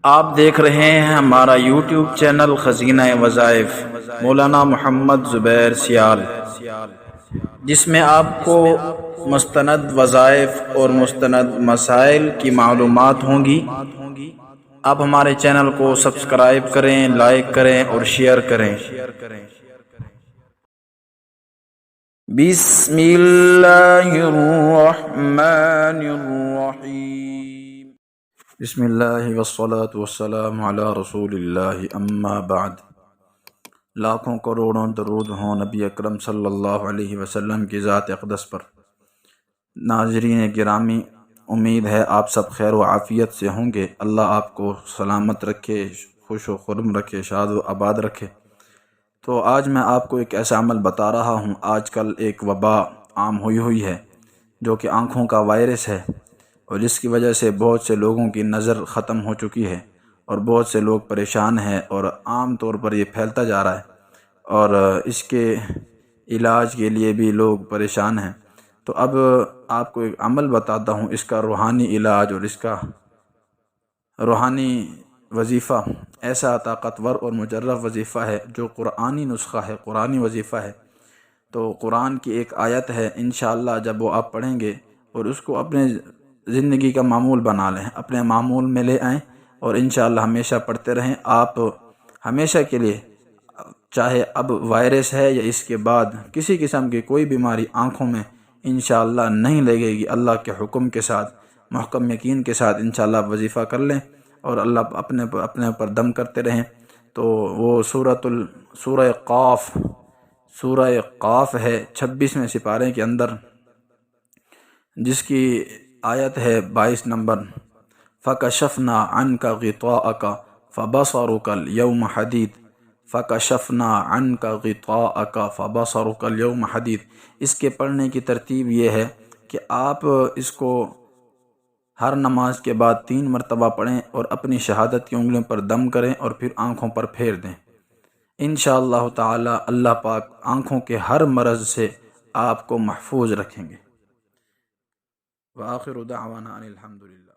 آپ دیکھ رہے ہیں ہمارا یوٹیوب چینل خزینہ وظائف مولانا محمد زبیر سیال، جس میں آپ کو مستند وظائف اور مستند مسائل کی معلومات ہوں گی۔ آپ ہمارے چینل کو سبسکرائب کریں، لائک کریں اور شیئر کریں۔ بسم اللہ الرحمن الرحیم۔ بسم اللہ والصلاة والسلام علی رسول اللہ، اما بعد۔ لاکھوں کروڑوں درود ہوں نبی اکرم صلی اللہ علیہ وسلم کی ذات اقدس پر۔ ناظرین گرامی، امید ہے آپ سب خیر و عافیت سے ہوں گے۔ اللہ آپ کو سلامت رکھے، خوش و خرم رکھے، شاد و آباد رکھے۔ تو آج میں آپ کو ایک ایسا عمل بتا رہا ہوں۔ آج کل ایک وبا عام ہوئی ہے جو کہ آنکھوں کا وائرس ہے، اور جس کی وجہ سے بہت سے لوگوں کی نظر ختم ہو چکی ہے اور بہت سے لوگ پریشان ہیں، اور عام طور پر یہ پھیلتا جا رہا ہے، اور اس کے علاج کے لیے بھی لوگ پریشان ہیں۔ تو اب آپ کو ایک عمل بتاتا ہوں، اس کا روحانی علاج اور اس کا روحانی وظیفہ ایسا طاقتور اور مجرب وظیفہ ہے جو قرآنی نسخہ ہے، قرآنی وظیفہ ہے۔ تو قرآن کی ایک آیت ہے، انشاءاللہ جب وہ آپ پڑھیں گے اور اس کو اپنے زندگی کا معمول بنا لیں، اپنے معمول میں لے آئیں، اور انشاءاللہ ہمیشہ پڑھتے رہیں، آپ ہمیشہ کے لیے، چاہے اب وائرس ہے یا اس کے بعد کسی قسم کی کوئی بیماری آنکھوں میں انشاءاللہ نہیں لگے گی۔ اللہ کے حکم کے ساتھ، محکم یقین کے ساتھ انشاءاللہ وظیفہ کر لیں، اور اللہ اپنے پر دم کرتے رہیں۔ تو وہ سورہ قاف ہے 26ویں سپارے کے اندر، جس کی آیت ہے 22 نمبر، فَكَشَفْنَا عَنْكَ غِطَاءَكَ فَبَصَرُكَ الْيَوْمَ حَدِيدٌ فَكَشَفْنَا عَنْكَ غِطَاءَكَ فَبَصَرُكَ الْيَوْمَ حَدِيدٌ۔ اس کے پڑھنے کی ترتیب یہ ہے کہ آپ اس کو ہر نماز کے بعد 3 مرتبہ پڑھیں، اور اپنی شہادت کی انگلیوں پر دم کریں اور پھر آنکھوں پر پھیر دیں۔ انشاءاللہ تعالی اللہ پاک آنکھوں کے ہر مرض سے آپ کو محفوظ رکھیں گے۔ وآخر دعوانا ان الحمدللہ۔